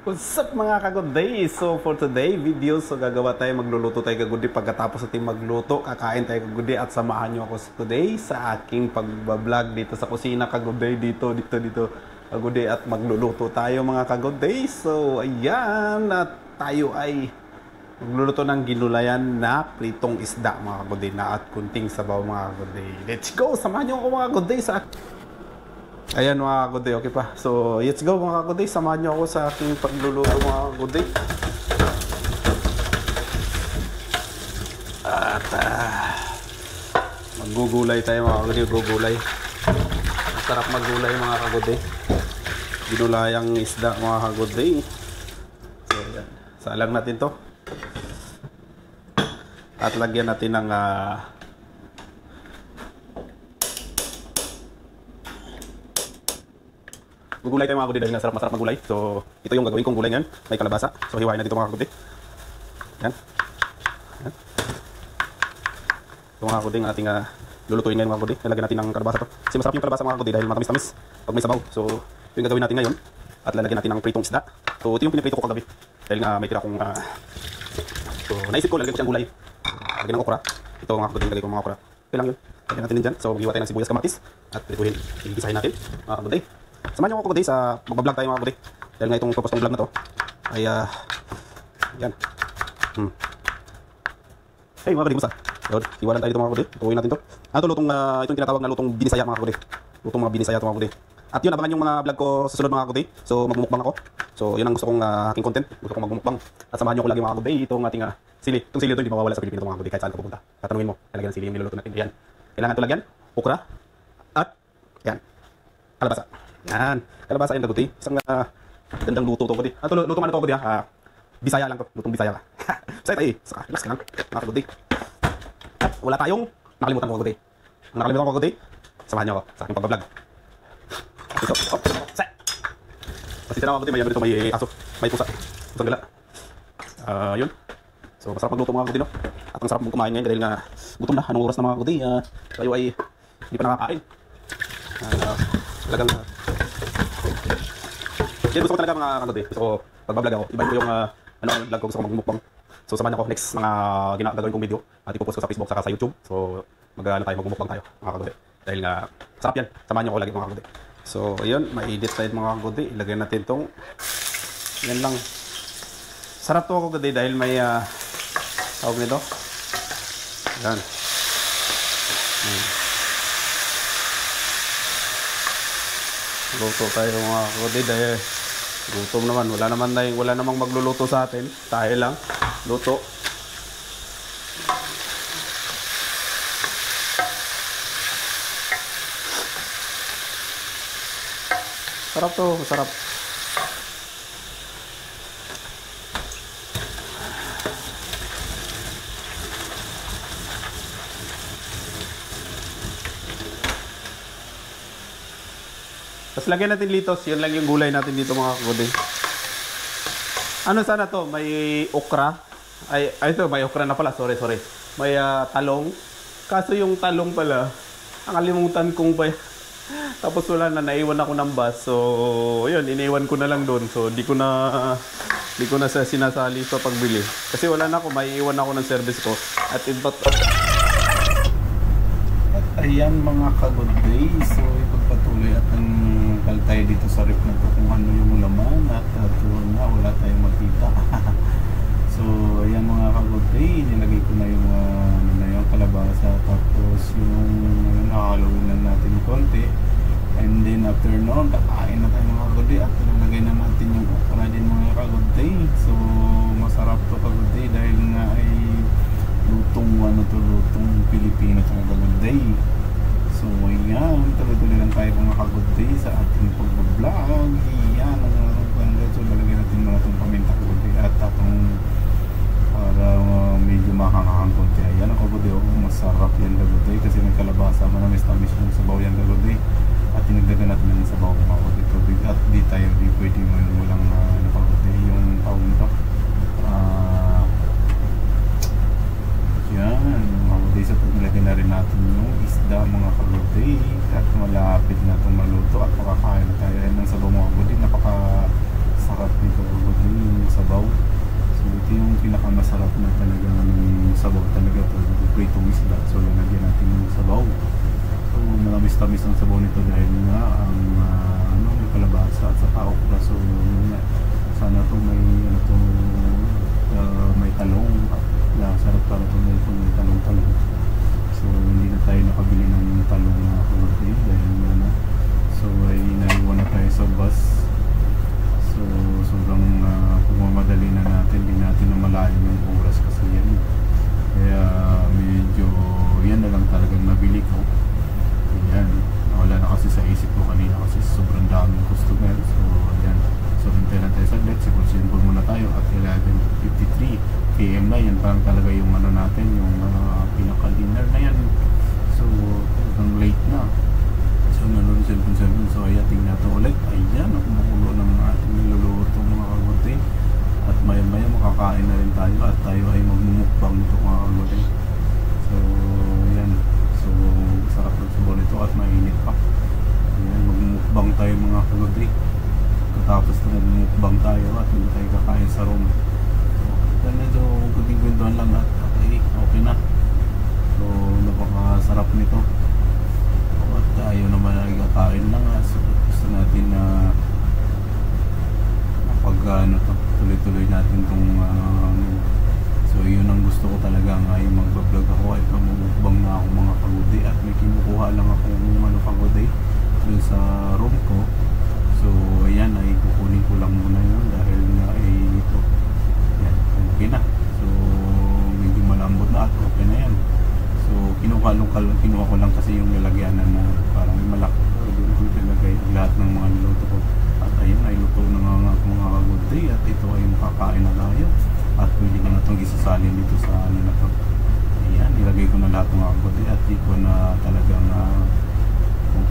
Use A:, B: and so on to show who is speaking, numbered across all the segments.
A: What's up mga kagoday? So for today video, so gagawa tayo, magluluto tayo kagoday. Pagkatapos natin magluto, kakain tayo kagoday. At samahan nyo ako today sa aking pagbablog dito sa kusina kagoday. Dito kagoday. At magluluto tayo mga kagoday. So ayan, at tayo ay magluluto ng ginulayan na pritong isda mga kagoday, na at kunting sabaw mga kagoday. Let's go! Samahan nyo ako mga kagoday sa ayan mga kagoday, okay pa. So, let's go mga kagoday. Samahan nyo ako sa aking pagluluto mga kagoday. At maggugulay tayo mga kagoday. Gugulay. Masarap maggulay mga kagoday. Ginulayang isda mga kagoday. So, ayan. Salang natin to. At lagyan natin ng gugulay tayo mga kagoday dahil masarap maggulay. So, ito yung gagawin kong gulay ngayon. May kalabasa. So, hiwain na dito mga kagoday. Yan. Yan. Ito mga kagoday ang ating lulutuin ngayon mga kagoday. Nalagyan natin ng kalabasa to. Kasi masarap yung kalabasa mga kagoday dahil matamis-tamis pag may sabaw. So, ito yung gagawin natin ngayon. At lalagyan natin ng pritong isda. So, ito yung piniprito ko kagabi. Dahil may tira kong so, naisip ko, lalagyan ko siyang gulay. Lagyan ng okra. Ito mga kagoday, lagyan ko mga okra. Okay lang yun. Lagyan natin din dyan. So, maghiwa tayo ng sibuyas, kamatis. At prituhin. Igisahin natin mga kagoday. Samahan nyo ako kagoday sa magbablog tayo mga kagoday. Dahil nga itong purpose ng vlog na to ay yan. Hey mga kagoday, musta? Yun, iwanan tayo dito mga kagoday. Tutuin natin to. Ito lutong, ito yung tinatawag na lutong binisaya mga kagoday. Lutong mga binisaya ito mga kagoday. At yun, abangan yung mga vlog ko sa sunod mga kagoday. So magmumukbang ako. So yun ang gusto kong aking content. Gusto kong magmumukbang. At samahan nyo ko lagi mga kagoday. Itong ating sili. Itong sili ito hindi mawawala sa Pilipinas mga kagoday kahit saan ka pupunta. Tatanungin mo, lalagyan ng sili yung niluluto natin. Yan. Kailangan ito lagyan, okra, at yan, kalabasa. Yan, kalabasa yung kagoday. Isang gandang luto to kagoday. Ito luto man ito kagoday ha. Bisaya lang to, lutong bisaya ka. Bisaya tayo eh. Saka, relax ka lang mga kagoday. At wala tayong nakalimutan ko kagoday. Ang nakalimutan ko kagoday, samahan nyo ako sa aking pagbablog. Ito, oh, set! Pasensya na mga kagoday, may dito, may aso, may pusa. Pusang gala. Yun. So, masarap magluto mga kagoday no. At ang sarap mong kumain ngayon dahil nga gutom na. Anong oras na mga kagoday? Tayo ay hindi pa nakakain. Talagang yan gusto ko talaga mga kagoday. Gusto ko pagbablog ako. Iba ko yung vlog ko, gusto ko magmukbang. So samahan ako next mga gagawin kong video at ipopost ko sa Facebook saka sa YouTube. So magmumukbang tayo mga kagoday. Dahil nga sarap yan. Samahan niyo ako lagi mga kagoday. So ayun, ma-edit tayo mga kagoday. Ilagay natin tong yan lang. Sarap to kagoday dahil may tawag nito. Yan. Luto tayo mga kagoday dahil gutom naman. Wala namang magluluto sa atin. Tayo lang luto. Sarap to, sarap. Tapos lagyan natin litos. Yun lang yung gulay natin dito mga kagoday. Ano sana to? May okra. Ay ito, may okra na pala. Sorry. May talong. Kaso yung talong pala, nakalimutan kong pa. Tapos wala na, naiwan ako ng bus. So, yun, iniwan ko na lang doon. So, di ko na sa sinasali sa pagbili. Kasi wala na ako, may iwan ako ng service ko. At ayan mga kagoday. So, ipagpatuloy at tayo dito sa rep na to kung ano yung laman at doon na wala tayong makita. So ayan mga kagoday, nilagay ko na yung yung kalabasa, tapos yung haluin lang natin konti, and then after noon kakain na tayo mga kagoday at nilagay na natin yung okra din mga kagoday. So masarap to kagoday dahil nga ay lutong Pilipino mga kagoday. So ayan, tuloy-tuloy lang tayo mga kagoday sa ating pag-vlog. Ayan, so lalagyan natin mga itong paminta kagoday at atong para medyo makakahang konti. Ayan ang kagoday, masarap yan kagoday kasi may kalabasa, manamis-tamis yung sabaw yan kagoday. At tinagdagan natin ng sabaw mga kagoday tubig at di tayo pwede mo yung walang kagoday yung tawag nito. Yan mga kagoday, sa paglagyan na rin natin yung isda mga kagoday at malapit na itong maluto at makakain tayo. pritong isda. So lalagyan natin ng sabaw. So matamis-tamis ang sabaw nito dahil nga ang may kalabasa at saka okra. So sana to may may talong. Sarap para to may talong-talong. So hindi na tayo nakabili ng talong na kalutin dahil so ay naiwan na tayo sa bus. So sobrang pagmamadali na natin, hindi natin namalayan yung oras kasi yan. Kaya medyo yan na lang talagang nabili ko. Ayan, wala na kasi sa isip ko kanina kasi sobrang daming customer. So ayan, so hintay lang tayo saglit, siguro muna tayo at 11:53 PM na yan, parang talaga yung natin, yung pinaka-dinner na yan. So talagang late na. So nanonood cellphone. So ayan, tingnan natin ulit. Ayan, kumukulo ng ating niluluto mga kagote. At maya makakain na rin tayo at tayo ay magmumukbang nito mga kagote. So ayan, so sarap ng subo nito at mainit pa. Ayan, magmumukbang tayo mga kagote. Katapos na magmumukbang tayo at hindi tayo kakain sa room. So medyo kunting-kwentuhan lang at okay na. So napakasarap nito. At tayo naman ay kakain lang. So gusto natin na tuloy-tuloy natin itong so yun ang gusto ko talaga nga yung magbablog ako ay pamumukbang na ako mga kagudi at may kinukuha lang ako ng kagudi dun sa room ko. So ayan, ay kukunin ko lang muna yun dahil nga ay ito yan, okay na. So medyo malambot na at okay na yan. So kinuha ko lang kasi yung nilagyanan na parang may malaki. So doon ko ilagay lahat ng mga niluto ko. At ayun, ay luto na mga kagudi at ito ay makakain na tayo. At pwede ko na itong isasalin dito sa na to. Ayan, ilagay ko na lahat ng mga kagudi at di ko na talagang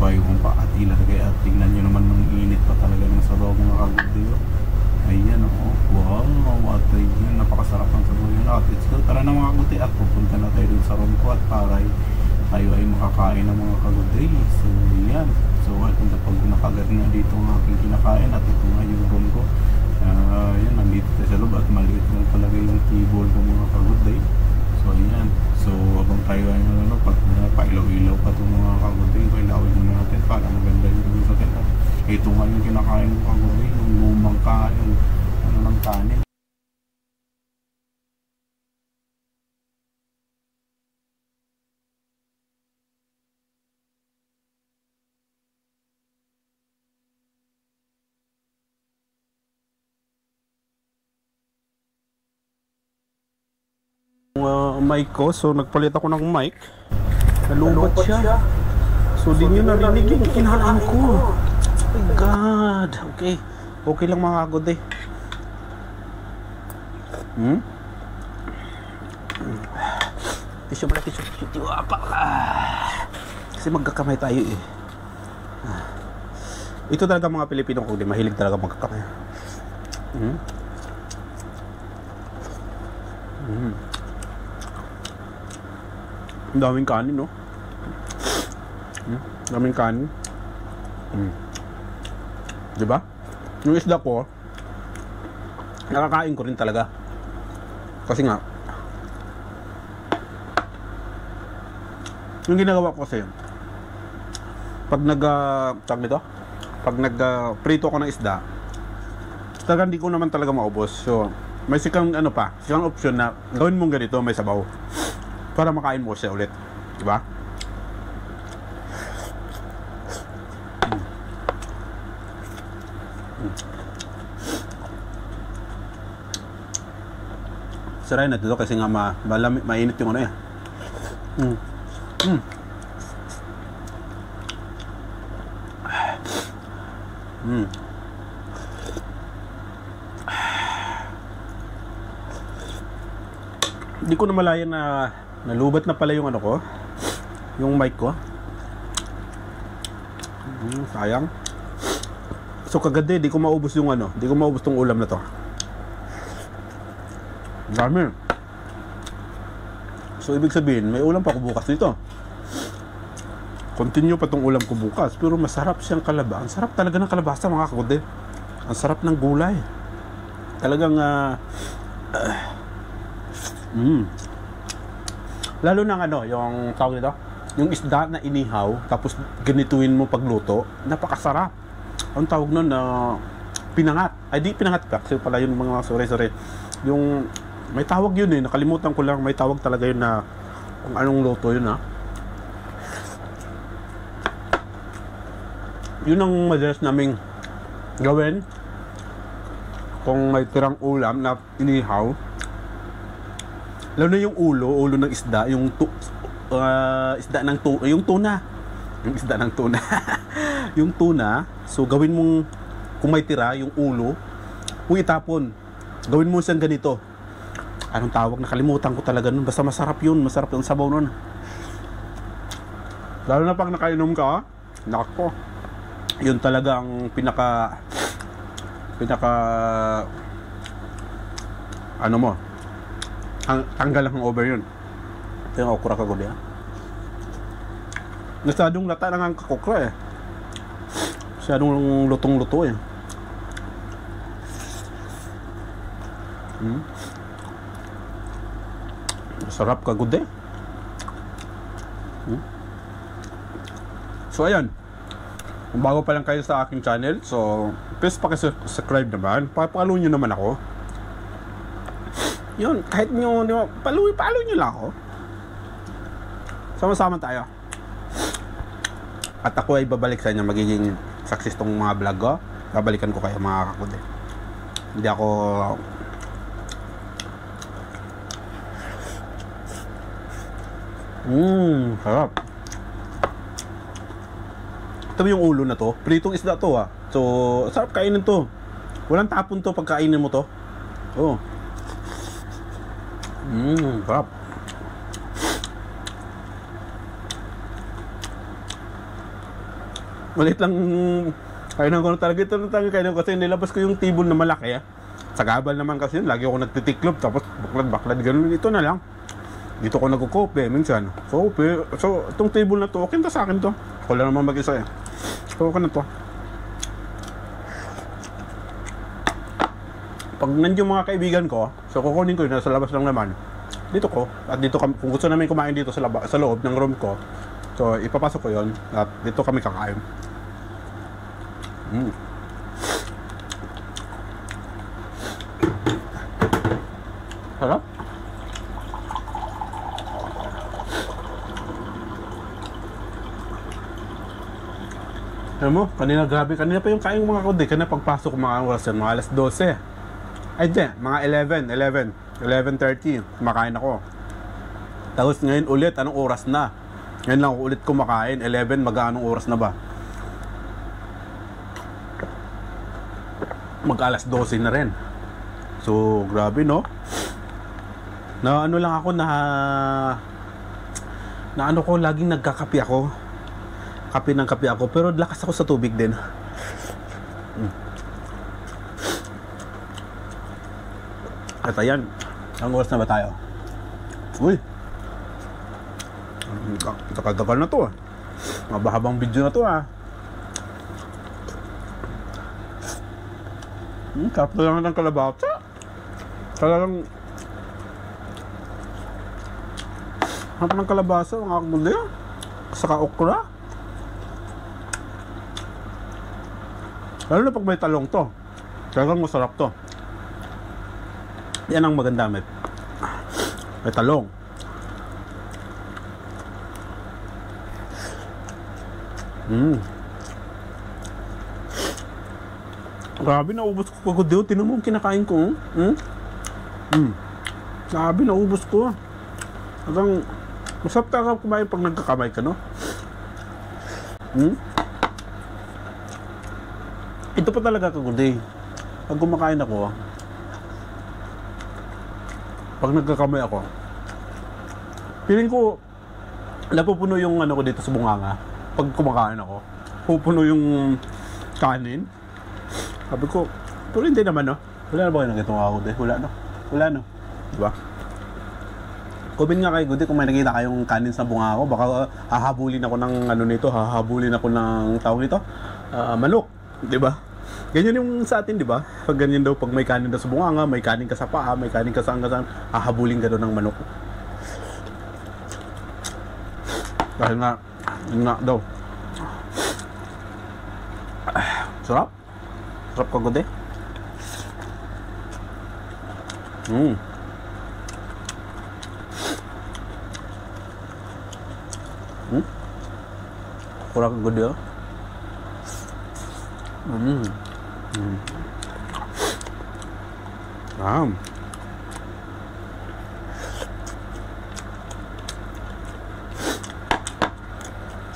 A: kung pa at ilagay at tingnan nyo naman ng init pa talaga ng sabaw mga kagudi. Ayan, wow, at ayun, napakasarap ng sabaw yun. At let's go, tara na mga kagudi at pupunta na tayo dun sa room ko at para tayo ay makakain ng mga kagudi. So yan, so at pag nakagat na dito ang aking kinakain at ito nga yung room ko. Yan, nandito tayo sa loob at maliit lang talaga yung table ko mga kagudi. So ayan, so habang tayo ay pag pailaw-ilaw pa itong mga kagudi, pailawin muna natin para maganda yung sa atin. Ito nga yung kinakain ng kagudi, yung lumang kain, ng kanin. Mic ko, so nagpalit ako ng mic. Nalubot siya. So di nyo narinig yung kinain ko. Oh my god. Okay, okay lang mga kagudi. Tissue pala, tissue. Kasi magkakamay tayo eh. Ito talaga mga Pilipino kagudi, mahilig talaga magkakamay. Daming kanin, no? Daming kanin. Diba? Yung isda ko, nakakain ko rin talaga. Kasi nga, yung ginagawa ko kasi, pag prito ko ng isda, talaga hindi ko naman talaga maubos. So, may sikang option na gawin mong ganito, may sabaw. Para makain mo siya ulit, diba? Saray na dito kasi nga mainit yung ano eh. Hindi ko na malayan na nalubat na pala yung ano ko, yung mic ko. Sayang. So kagad di ko maubos yung di ko maubos tong ulam na to. Dami. So ibig sabihin, may ulam pa ako bukas nito. Continue pa tong ulam ko bukas, pero masarap siyang kalabasa. Ang sarap talaga ng kalabasa mga kagudi. Ang sarap ng gulay. Talagang
B: Lalo na ano, yung tawag nito, yung isda na inihaw, tapos ganituin mo pagluto, napakasarap. Ang tawag nun na pinangat. Ay di pinangat ka, kasi pala yun mga sorry. Yung, may tawag yun eh, nakalimutan ko lang, may tawag talaga yun na kung anong luto yun ha. Yun ang madalas naming gawin kung may tirang ulam na inihaw. Lalo na yung ulo ng isda, yung isda ng yung tuna. Yung isda ng tuna. Yung tuna, so gawin mong kung may tira yung ulo, kung itapon, gawin mo siyang ganito. Anong tawag? Nakalimutan ko talaga nun. Basta masarap yun. Masarap yung sabaw nun. Lalo na pag nakainom ka, nako. Yun talaga ang pinaka ano mo, tanggal lang ang over yun. Ito yung okra kagod ha. Masyadong lata lang ang kakokra eh. Masyadong lutong-luto eh. Sarap kagod eh. So ayan, kung bago pa lang kayo sa aking channel, so please pakisubscribe naman. Pakipalo nyo naman ako. Yun, kahit nyo, di ba, palo nyo lang ako. Sama-sama tayo. At ako ay babalik sa inyo, magiging success tong mga vlog ko. Babalikan ko kayo mga kakod eh. Hindi ako sarap. Ito yung ulo na to. Pritong isda to ha. So, sarap kainin to. Walang tapon to pag kainin mo to. Oh. Sarap. Malit lang kainan ko na talaga ito na talaga kainan kasi nilabas ko yung tibol na malaki ha. Sa gabal naman kasi yun. Lagi ako nagtitiklop tapos baklad ganun. Ito na lang. Dito ko nagkukope minsan. So itong table na to, okay na sa akin to. Ako lang naman mag-isa eh. So okay na to. Pag nandiyo mga kaibigan ko, so kukunin ko yun, nasa labas lang naman. Dito ko, at dito kung gusto namin kumain dito sa loob ng room ko, so ipapasok ko yun, at dito kami kakain. Sarap. Alam mo, kanina grabe, kanina pa yung kain mga kundi, kanina pagpasok mga oras yan, mga alas 12. Ay di, mga 11:30, kumakain ako. Tapos ngayon ulit, anong oras na? Ngayon lang ako ulit kumakain, 11, mag-anong oras na ba? Mag-alas 12 na rin. So, grabe no? Na ano lang ako, na ano ko, laging nagkakape ako. Kape ako, pero lakas ako sa tubig din. At ayan, ang oras na ba tayo? Uy, takal-takal na to ah. Mabahabang video na to ah. Sarap na lang ng kalabasa. Talagang sarap ng kalabasa, mga kagundi ah. Saka okra. Lalo na pag may talong to, talagang masarap to. Yan ang maganda, may talong. Grabe, naubos ko pagod yun. Tinan mo yung kinakain ko. Grabe, naubos ko. Hanggang masarap talaga kumain pag nagkakamay ka, no? Ito pa talaga kagundi. Pag kumakain ako, pag nagkakamay ako, feeling ko napupuno yung ano ko dito sa bunganga. Pag kumakain ako, pupuno yung kanin. Sabi ko, pero hindi naman no. Wala na ba kayo nakita ako dito? Wala no. Diba? Comment nga kayo Gudi kung may nakita kayong kanin sa bunga ko. Baka hahabulin ako ng ano nito, hahabulin ako ng tawag nito, manok, 'di ba? Ganyan yung sa atin, 'di ba? Pag ganyan daw, pag may kanin daw sa bunga, may kanin ka sa paa, may kanin ka sa hanggasan, hahabulin ka daw ng manok. Dahil nga, yun nga daw. Sarap. Sarap kagod eh. Kurang kagod yun.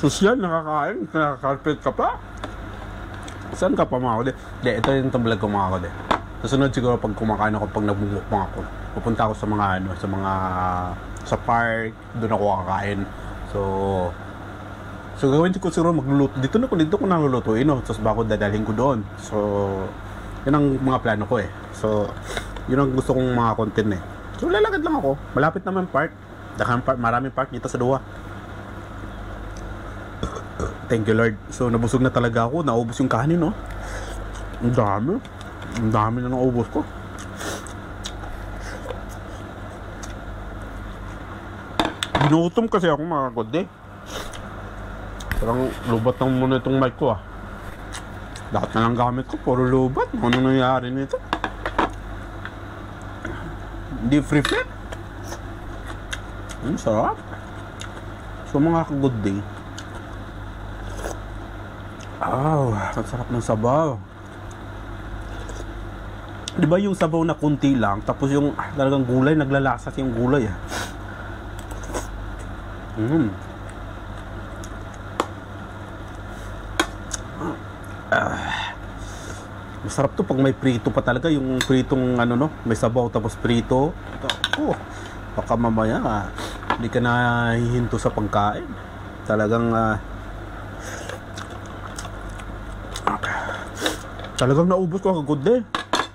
B: Sosyal, nakakain, nakakarpet ka pa. Saan ka pa mga kode? Hindi, ito yung vlog ko mga kode. Susunod siguro pag kumakain ako, pag nagbubukbang ako, pupunta ako sa mga sa park, doon ako kakain. So gagawin ko siguro magluluto. Dito ko nalulutuin, no? Tapos bago dadalhin ko doon. So, yun ang mga plano ko eh. So, yun ang gusto kong mga content eh. So, lalakad lang ako. Malapit naman park. Maraming park dito sa Dua. Thank you Lord. So nabusog na talaga ako. Naubos yung kanin, no? Ang dami na naubos ko. Ginutom kasi ako mga kode. Parang lubat lang muna itong mic ko ah. Lahat na lang gamit ko, puro lubat. Ano nangyari nito? Hindi free flip. Sarap. So mga ka-good day. Ang sarap ng sabaw. Di ba yung sabaw na kunti lang, tapos yung talagang gulay, naglalasas yung gulay ah. Masarap to pag may prito pa talaga, yung pritong ano no, may sabaw tapos prito. Baka mamaya hindi ka na hihinto sa pagkain. Talagang talagang naubos ko kagod eh.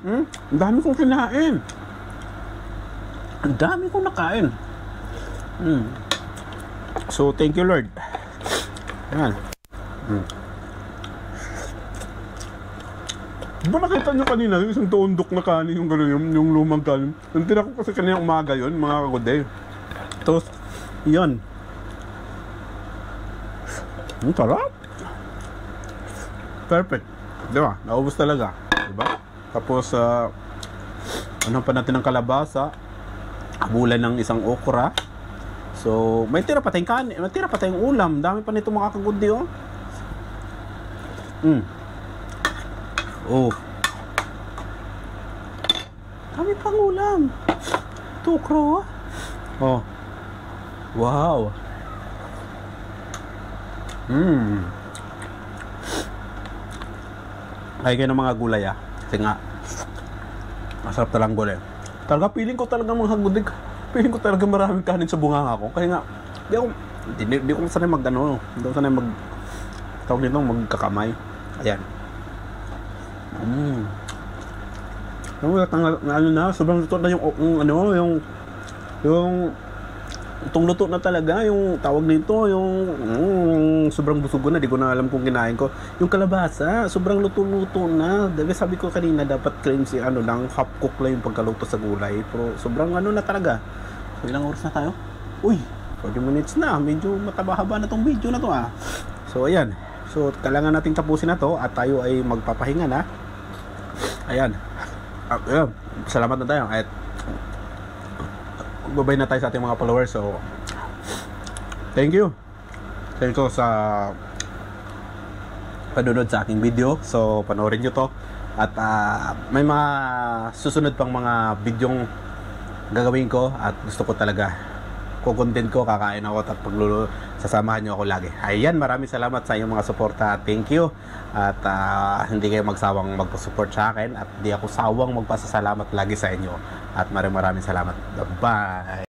B: Ang dami kong kinain. Ang dami kong nakain. So thank you Lord. Yan. Diba nakita nyo kanina yung isang tuundok na kanin, yung gano'n, yung lumang kanin. Nantira ko kasi kanina umaga yun, mga kagod eh. Tapos yan. Ang sarap. Perfect. Diba? Naubos talaga. Diba? Tapos, ano pa natin ng kalabasa. Bulan ng isang okra. So, may tira pa tayong kanin. May tira pa tayong ulam. Dami pa nito mga kagudi, oh. Dami pang ulam. Ito, okra, oh. Wow. Kaya kayo ng mga gulay ah. Kasi nga masarap talang gulay. Talaga feeling ko talaga mga hagudig. Feeling ko talaga maraming kanin sa bunganga ko. Kaya nga di ko sanay mag ano. Hindi ko sanay mag tawag nito magkakamay. Ayan. Ano na, sobrang luto na yung itong luto na talaga, yung tawag nito, yung sobrang busog ko na, di ko na alam kung kinain ko. Yung kalabasa, sobrang luto-luto na. Dahil sabi ko kanina, dapat cleanse, lang, half cook lang yung pagkaluto sa gulay. Pero sobrang na talaga. So, ilang oras na tayo? Uy, 40 minutes na. Medyo mataba-haba na tong video na to ah. So, ayan. So, kailangan nating tapusin na to at tayo ay magpapahinga na. Ayan. Salamat na tayo. At babay na tayo sa ating mga followers. So thank you sa panunod sa aking video. So panoorin nyo to. At may mga susunod pang mga videong gagawin ko. At gusto ko talaga content ko, kakain ako at sasamahan nyo ako lagi. Ayan, maraming salamat sa inyong mga suporta. Thank you. At hindi kayo magsawang magpasupport sa akin. At hindi ako sawang magpasasalamat lagi sa inyo. At maraming salamat. Bye!